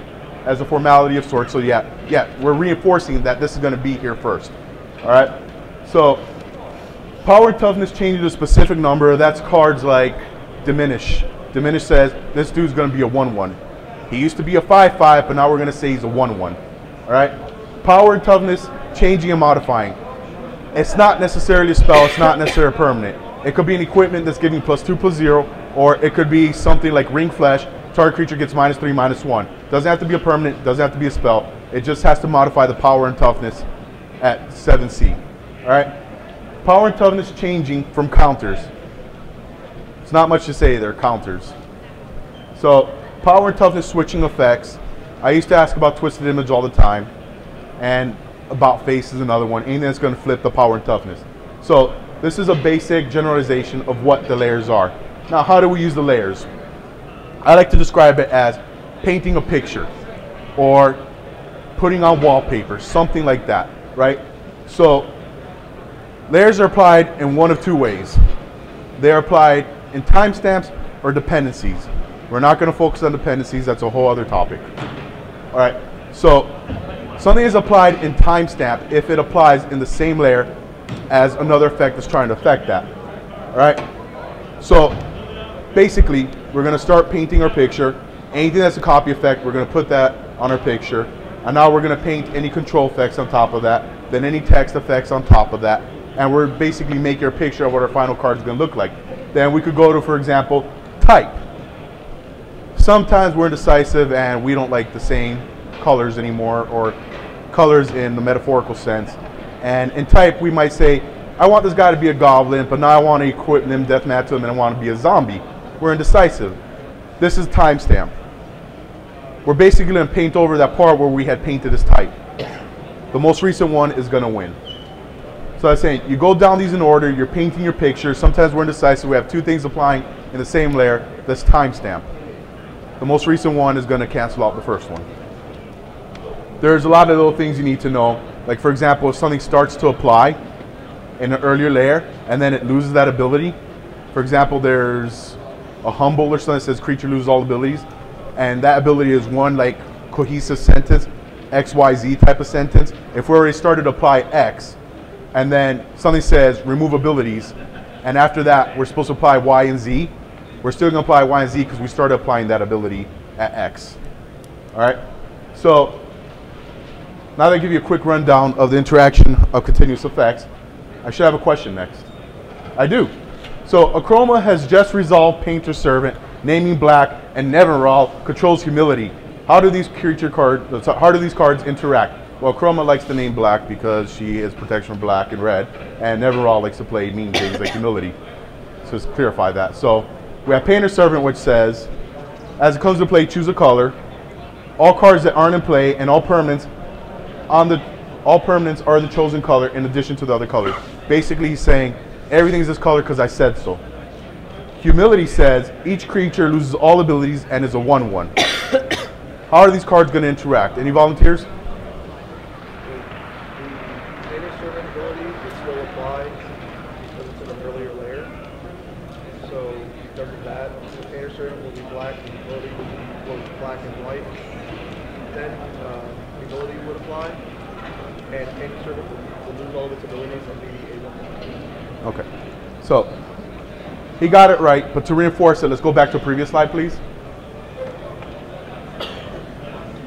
as a formality of sorts. So yeah, we're reinforcing that this is going to be here first. All right. So power and toughness changes a specific number. That's cards like Diminish. Diminish says this dude's going to be a 1/1. He used to be a 5/5, but now we're going to say he's a 1/1. All right. Power and toughness changing and modifying. It's not necessarily a spell. It's not necessarily permanent. It could be an equipment that's giving +2/+0, or it could be something like Ring Flesh. Target creature gets -3/-1. Doesn't have to be a permanent. Doesn't have to be a spell. It just has to modify the power and toughness at 7C. All right. Power and toughness changing from counters. It's not much to say. They're counters. So power and toughness switching effects. I used to ask about twisted image all the time, and about face is another one. Anything that's going to flip the power and toughness. So this is a basic generalization of what the layers are. Now, how do we use the layers? I like to describe it as painting a picture or putting on wallpaper, something like that, right? So layers are applied in one of two ways. They're applied in timestamps or dependencies. We're not going to focus on dependencies. That's a whole other topic. All right. So something is applied in timestamp if it applies in the same layer as another effect that's trying to affect that. All right. So basically, we're going to start painting our picture. Anything that's a copy effect, we're going to put that on our picture. And now we're going to paint any control effects on top of that, then any text effects on top of that. And we're basically making a picture of what our final card is going to look like. Then we could go to, for example, type. Sometimes we're indecisive and we don't like the same colors anymore, or colors in the metaphorical sense. And in type, we might say, I want this guy to be a goblin, but now I want to equip him, deathmatch him, and I want to be a zombie. We're indecisive. This is timestamp. We're basically going to paint over that part where we had painted as type. The most recent one is going to win. So I was saying, you go down these in order, you're painting your picture. Sometimes we're indecisive. We have two things applying in the same layer. That's timestamp. The most recent one is going to cancel out the first one. There's a lot of little things you need to know. Like, for example, if something starts to apply in an earlier layer and then it loses that ability. For example, there's a humble or something that says creature loses all abilities. And that ability is one like cohesive sentence, XYZ type of sentence. If we already started to apply X, and then something says remove abilities, and after that we're supposed to apply Y and Z, we're still going to apply Y and Z because we started applying that ability at X. All right. So now that I give you a quick rundown of the interaction of continuous effects, I should have a question next. I do. So Achroma has just resolved Painter Servant, naming black, and Neverall controls humility. How do these cards interact? Well, Achroma likes to name black because she is protection from black and red, and Neverall likes to play mean things like humility. So let's clarify that. So we have Painter Servant, which says, as it comes to play, choose a color. All cards that aren't in play and all permanents are the chosen color in addition to the other colors. Basically, he's saying everything is this color because I said so. Humility says each creature loses all abilities and is a 1/1. How are these cards going to interact? Any volunteers? The Painter Servant ability will still apply because it's in an earlier layer. So because of that, the Painter Servant will be black, and the ability will be black and white. Then the ability would apply, and Painter Servant will lose all of its abilities and be able to. Okay. So he got it right, but to reinforce it, let's go back to a previous slide, please.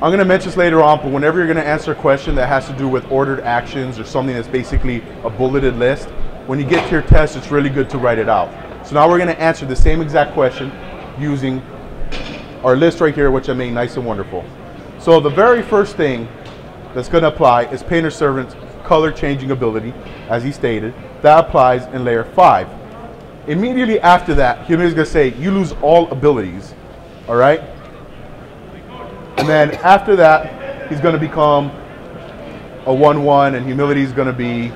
I'm going to mention this later on, but whenever you're going to answer a question that has to do with ordered actions or something that's basically a bulleted list, when you get to your test, it's really good to write it out. So now we're going to answer the same exact question using our list right here, which I made nice and wonderful. So the very first thing that's going to apply is Painter Servant's color changing ability, as he stated. That applies in layer 5. Immediately after that, Humility is going to say, you lose all abilities, all right? And then after that, he's going to become a 1/1, and Humility is going to be,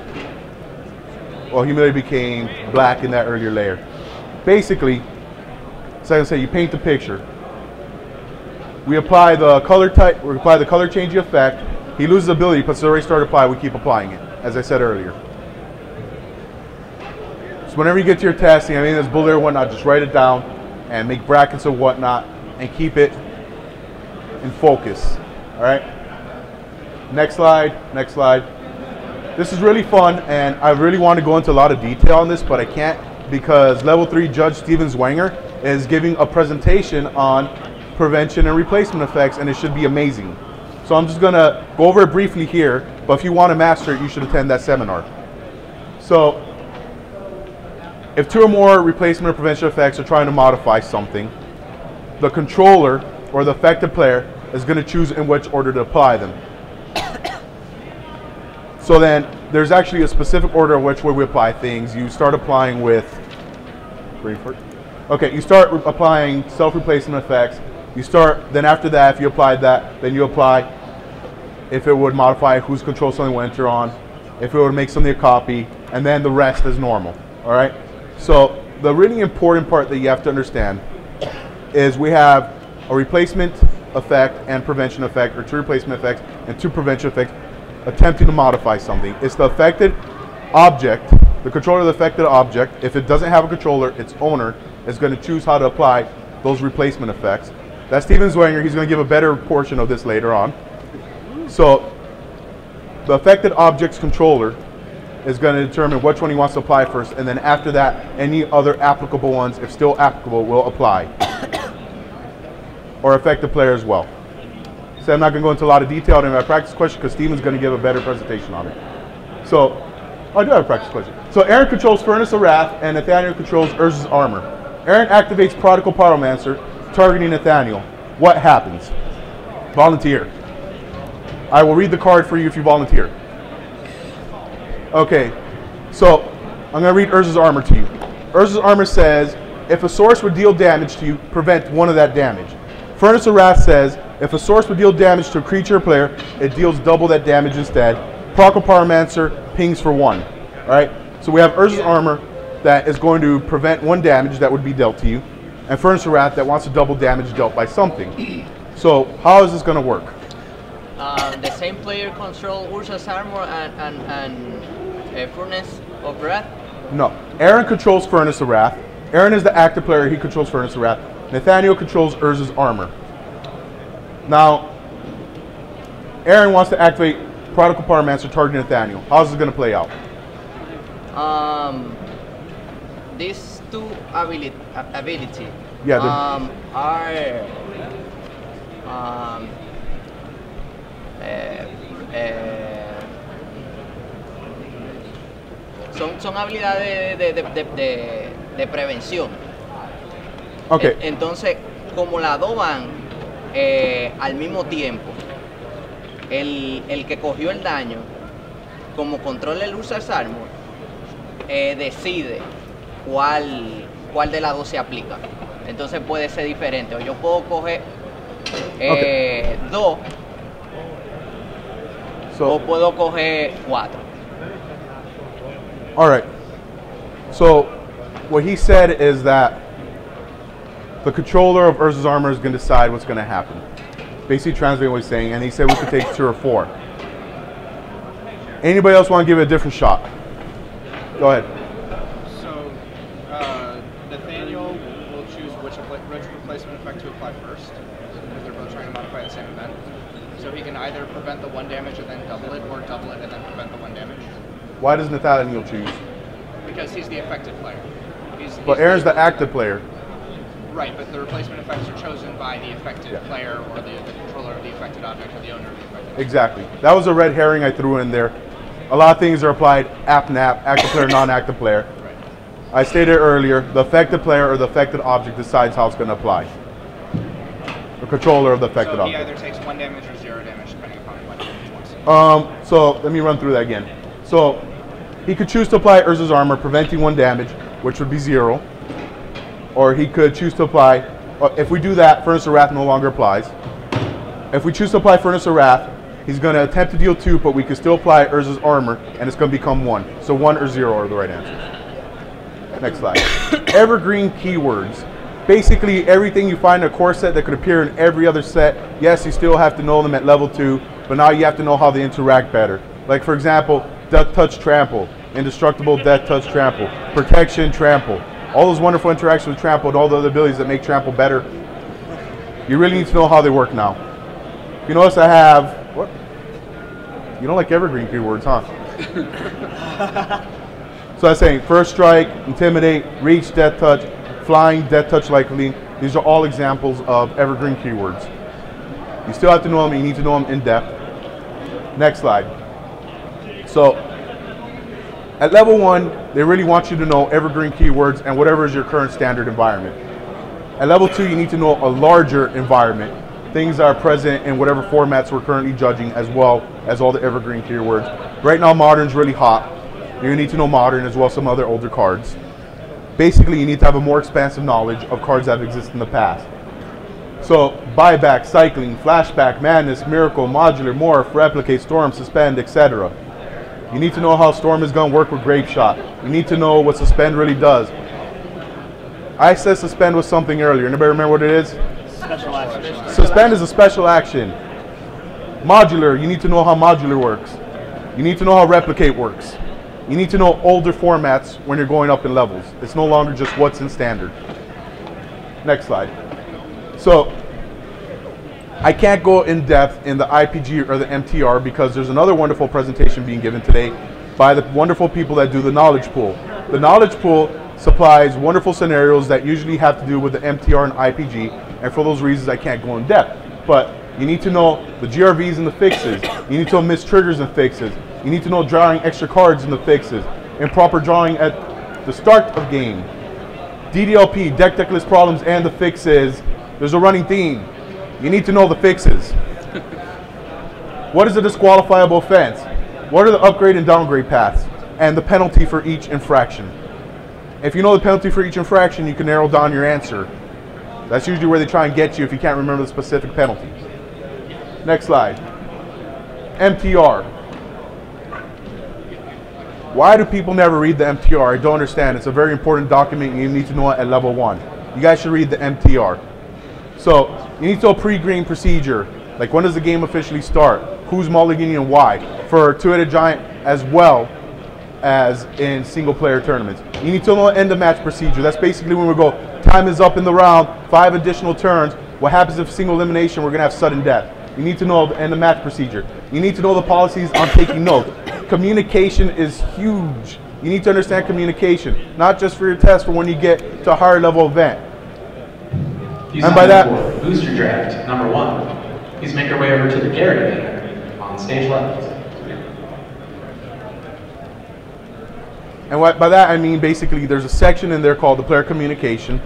well, Humility became black in that earlier layer. Basically, so I can say you paint the picture. We apply the color type, we apply the color changing effect. He loses ability, but it's already started to apply, we keep applying it, as I said earlier. So whenever you get to your testing, I mean, this bullet or whatnot, just write it down and make brackets or whatnot and keep it in focus. All right. Next slide. Next slide. This is really fun, and I really want to go into a lot of detail on this, but I can't because Level 3 Judge Steven Zwanger is giving a presentation on prevention and replacement effects, and it should be amazing. So I'm just going to go over it briefly here, but if you want to master it, you should attend that seminar. So if 2 or more replacement or prevention effects are trying to modify something, the controller or the affected player is going to choose in which order to apply them. So then there's actually a specific order in which way we apply things. You start applying with, Okay, you start applying self-replacement effects. You start, then after that, if you applied that, then you apply if it would modify whose control something will enter on, if it would make something a copy, and then the rest is normal, all right? So the really important part that you have to understand is we have a replacement effect and prevention effect, or two replacement effects and two prevention effects attempting to modify something. It's the affected object, the controller of the affected object. If it doesn't have a controller, its owner is going to choose how to apply those replacement effects. That's Steven Zwanger. He's going to give a better portion of this later on. So the affected object's controller is going to determine which one he wants to apply first, and then after that, any other applicable ones, if still applicable, will apply. Or affect the player as well. So I'm not going to go into a lot of detail in my practice question because Steven's going to give a better presentation on it. So I do have a practice question. So Aaron controls Furnace of Wrath, and Nathaniel controls Urza's Armor. Aaron activates Prodigal Pyromancer, targeting Nathaniel. What happens? Volunteer. I will read the card for you if you volunteer. Okay, so I'm going to read Urza's Armor to you. Urza's Armor says, if a source would deal damage to you, prevent one of that damage. Furnace of Wrath says, if a source would deal damage to a creature or player, it deals double that damage instead. Prodigal Pyromancer pings for 1. All right, so we have Urza's Armor that is going to prevent 1 damage that would be dealt to you, and Furnace of Wrath that wants to double damage dealt by something. So how is this going to work? The same player control Urza's Armor and Furnace of Wrath? No. Aaron controls Furnace of Wrath. Aaron is the active player. He controls Furnace of Wrath. Nathaniel controls Urza's Armor. Now, Aaron wants to activate Prodigal Pyromancer targeting Nathaniel. How's this going to play out? These two ability Yeah, are son habilidades de prevención. Okay. Entonces, como la dos van al mismo tiempo, el que cogió el daño, como controla el Urza's Armor, decide cuál de las dos se aplica. Entonces puede ser diferente. O yo puedo coger dos, o puedo coger 4. All right. So what he said is that the controller of Urza's Armor is going to decide what's going to happen. Basically translating what he's saying, and he said we could take 2 or 4. Anybody else want to give it a different shot? Go ahead. So Nathaniel will choose which replacement effect to apply first, because they're both trying to modify the same event. So he can either prevent the 1 damage and then double it, or double it and then prevent the 1 damage. Why does Nathaniel choose? Because he's the affected player. But Aaron's the active player. Right, but the replacement effects are chosen by the affected player, or the controller of the affected object, or the owner of the affected object. Exactly. That was a red herring I threw in there. A lot of things are applied app-nap, active player, non-active player. Right. I stated earlier, the affected player or the affected object decides how it's going to apply. The controller of the affected object. object. So he either takes 1 damage or 0 damage, depending upon what he wants. So let me run through that again. So he could choose to apply Urza's Armor, preventing 1 damage, which would be 0. Or he could choose to apply, if we do that, Furnace of Wrath no longer applies. If we choose to apply Furnace of Wrath, he's going to attempt to deal 2, but we can still apply Urza's Armor, and it's going to become 1. So 1 or 0 are the right answers. Next slide. Evergreen keywords. Basically, everything you find in a core set that could appear in every other set, yes, you still have to know them at level 2, but now you have to know how they interact better. Like, for example, Death Touch Trample, Indestructible Death Touch Trample, Protection Trample. All those wonderful interactions with Trample and all the other abilities that make Trample better. You really need to know how they work now. If you notice I have, what? You don't like evergreen keywords, huh? So I'm saying First Strike, Intimidate, Reach, Death Touch, Flying, Death Touch Likely. These are all examples of evergreen keywords. You still have to know them, and you need to know them in depth. Next slide. So at level 1, they really want you to know evergreen keywords and whatever is your current standard environment. At level 2, you need to know a larger environment, things that are present in whatever formats we're currently judging, as well as all the evergreen keywords. Right now, Modern's really hot. You need to know Modern as well as some other older cards. Basically, you need to have a more expansive knowledge of cards that have existed in the past. So, buyback, cycling, flashback, madness, miracle, modular, morph, replicate, storm, suspend, etc. You need to know how storm is going to work with grave shot. You need to know what suspend really does. I said suspend was something earlier. Anybody remember what it is? Special action. Suspend is a special action. Modular, you need to know how modular works. You need to know how replicate works. You need to know older formats when you're going up in levels. It's no longer just what's in standard. Next slide. So, I can't go in depth in the IPG or the MTR because there's another wonderful presentation being given today by the wonderful people that do the knowledge pool. The knowledge pool supplies wonderful scenarios that usually have to do with the MTR and IPG, and for those reasons I can't go in depth. But you need to know the GRVs and the fixes. You need to know missed triggers and fixes. You need to know drawing extra cards in the fixes, improper drawing at the start of game. DDLP, deck list problems, and the fixes. There's a running theme. You need to know the fixes. What is a disqualifiable offense? What are the upgrade and downgrade paths? And the penalty for each infraction. If you know the penalty for each infraction, you can narrow down your answer. That's usually where they try and get you if you can't remember the specific penalties. Next slide. MTR. Why do people never read the MTR? I don't understand. It's a very important document and you need to know it at level 1. You guys should read the MTR. So, you need to know pre-game procedure. Like when does the game officially start? Who's mulliganing and why? For two-headed giant as well as in single player tournaments. You need to know end of match procedure. That's basically when we go, time is up in the round, 5 additional turns. What happens if single elimination, we're gonna have sudden death. You need to know the end of match procedure. You need to know the policies on taking notes. Communication is huge. You need to understand communication, not just for your test, but when you get to a higher level event. He's and by that, for booster draft number 1. Please make our way over to the Garrett event on stage left. And by that I mean basically there's a section in there called the player communication,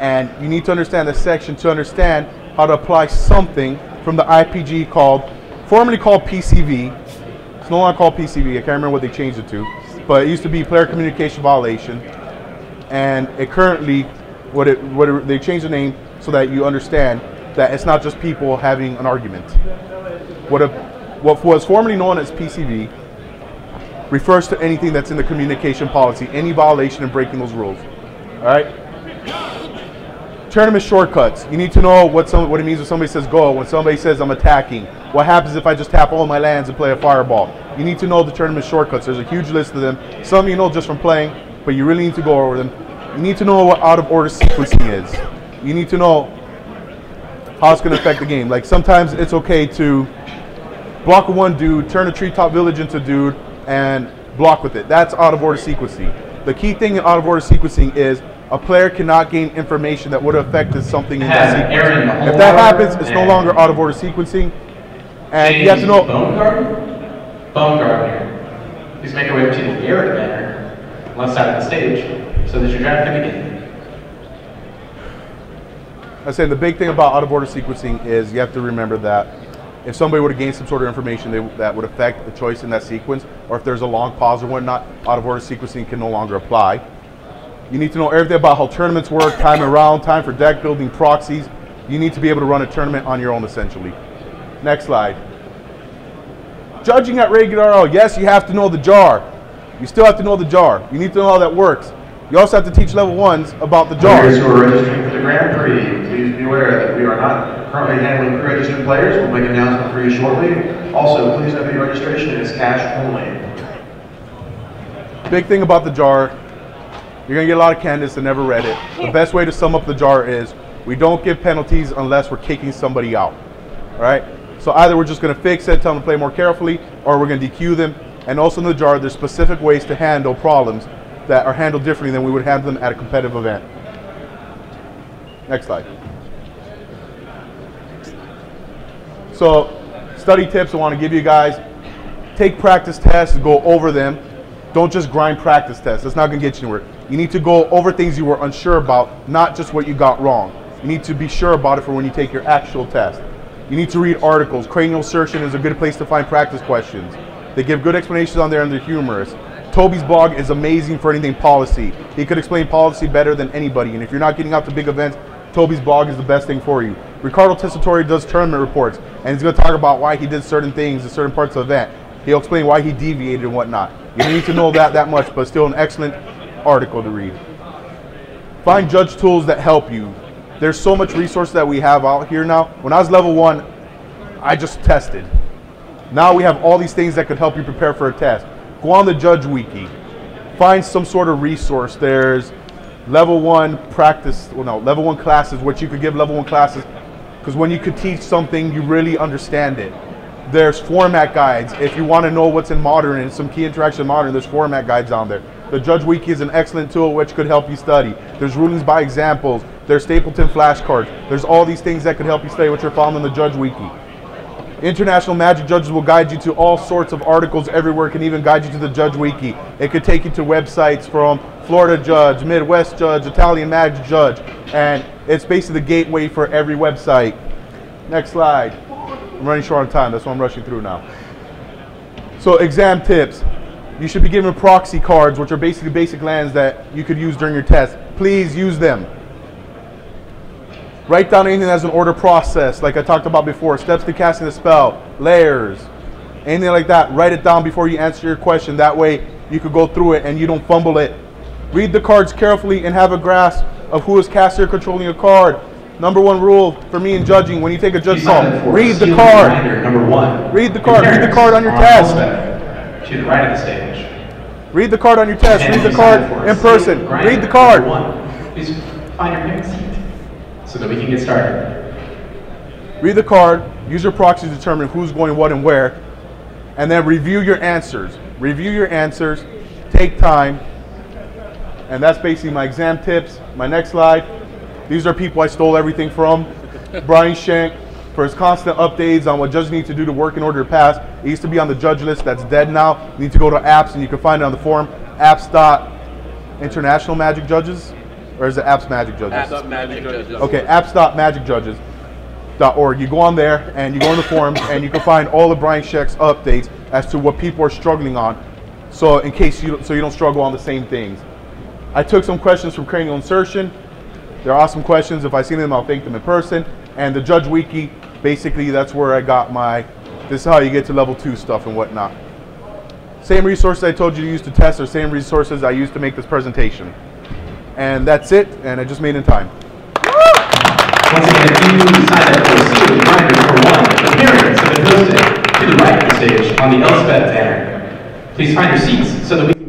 and you need to understand this section to understand how to apply something from the IPG formerly called PCV. It's no longer called PCV. I can't remember what they changed it to, but it used to be player communication violation, and it currently they changed the name so that you understand that it's not just people having an argument. What was formerly known as PCV refers to anything that's in the communication policy, any violation and breaking those rules. All right. Tournament shortcuts. You need to know what it means when somebody says go, when somebody says I'm attacking. What happens if I just tap all my lands and play a fireball? You need to know the tournament shortcuts. There's a huge list of them. Some you know just from playing, but you really need to go over them. You need to know what out of order sequencing is. You need to know how it's going to affect the game. Like sometimes it's okay to block with one dude, turn a treetop village into dude, and block with it. That's out of order sequencing. The key thing in out of order sequencing is a player cannot gain information that would have affected something in that sequence. If that happens, it's no longer out of order sequencing. And you have to know. Bone guard here. Please make your way to the Garrett banner, left side of the stage, so that your draft can begin. I said the big thing about out of order sequencing is you have to remember that if somebody would have gained some sort of information that would affect the choice in that sequence, or if there's a long pause or whatnot, out of order sequencing can no longer apply. You need to know everything about how tournaments work, time around, time for deck building, proxies. You need to be able to run a tournament on your own, essentially. Next slide. Judging at regular RL. Yes, you have to know the jar. You still have to know the jar. You need to know how that works. You also have to teach level 1s about the jar. Players who are registering for the Grand Prix, please be aware that we are not currently handling pre-registered players. We'll make an announcement for you shortly. Also, please note that your registration is cash only. Big thing about the jar, you're going to get a lot of candidates that never read it. The best way to sum up the jar is we don't give penalties unless we're kicking somebody out. All right? So either we're just going to fix it, tell them to play more carefully, or we're going to DQ them. And also in the jar, there's specific ways to handle problems that are handled differently than we would handle them at a competitive event. Next slide. So study tips I want to give you guys. Take practice tests, go over them. Don't just grind practice tests. That's not going to get you anywhere. You need to go over things you were unsure about, not just what you got wrong. You need to be sure about it for when you take your actual test. You need to read articles. Cranial Assertion is a good place to find practice questions. They give good explanations on there and they're humorous. Toby's blog is amazing for anything policy. He could explain policy better than anybody. And if you're not getting out to big events, Toby's blog is the best thing for you. Ricardo Tessitore does tournament reports, and he's going to talk about why he did certain things in certain parts of the event. He'll explain why he deviated and whatnot. You don't need to know that much, but still an excellent article to read. Find judge tools that help you. There's so much resource that we have out here now. When I was level 1, I just tested. Now we have all these things that could help you prepare for a test. Go on the Judge Wiki. Find some sort of resource. There's level 1 practice, well no, level 1 classes, which you could give level 1 classes, because when you could teach something, you really understand it. There's format guides. If you want to know what's in Modern and some key interaction in Modern, there's format guides on there. The Judge Wiki is an excellent tool which could help you study. There's rulings by examples. There's Stapleton flashcards. There's all these things that could help you study what you're found in the Judge Wiki. International Magic Judges will guide you to all sorts of articles everywhere. It can even guide you to the Judge Wiki. It could take you to websites from Florida Judge, Midwest Judge, Italian Magic Judge, and it's basically the gateway for every website. Next slide. I'm running short on time, that's why I'm rushing through now. So exam tips. You should be given proxy cards, which are basically basic lands that you could use during your test. Please use them. Write down anything that's an order process, like I talked about before. Steps to casting a spell, layers, anything like that. Write it down before you answer your question. That way you could go through it and you don't fumble it. Read the cards carefully and have a grasp of who is caster controlling a card. Number 1 rule for me in judging, when you take a judge call, read the card. Number 1. Read the card. Read the card on your test. To the right of the stage. Read the card on your test. Read the card in person. Read the card. Please find your favorite seat so that we can get started. Read the card. Use your proxy to determine who's going what and where. And then review your answers. Review your answers. Take time. And that's basically my exam tips. My next slide. These are people I stole everything from. Brian Schenk, for his constant updates on what judges need to do to work in order to pass. It used to be on the judge list. That's dead now. You need to go to apps, and you can find it on the forum. Apps.international magic judges, or is it apps magic judges? Apps magic judges. Okay, apps.magicjudges.org. You go on there and you go on the forums and you can find all of Brian Schenk's updates as to what people are struggling on. So in case you don't struggle on the same things. I took some questions from Cranial Insertion. They're awesome questions. If I see them, I'll thank them in person. And the Judge Wiki, basically that's where I got this is how you get to level 2 stuff and whatnot. Same resources I told you to use to test are same resources I used to make this presentation. And that's it, and I just made it in time. Once again, if you decide that you'll see the reminder for 1, appearance have been posted to the right of the stage on the Elspeth banner. Please find your seats so that we can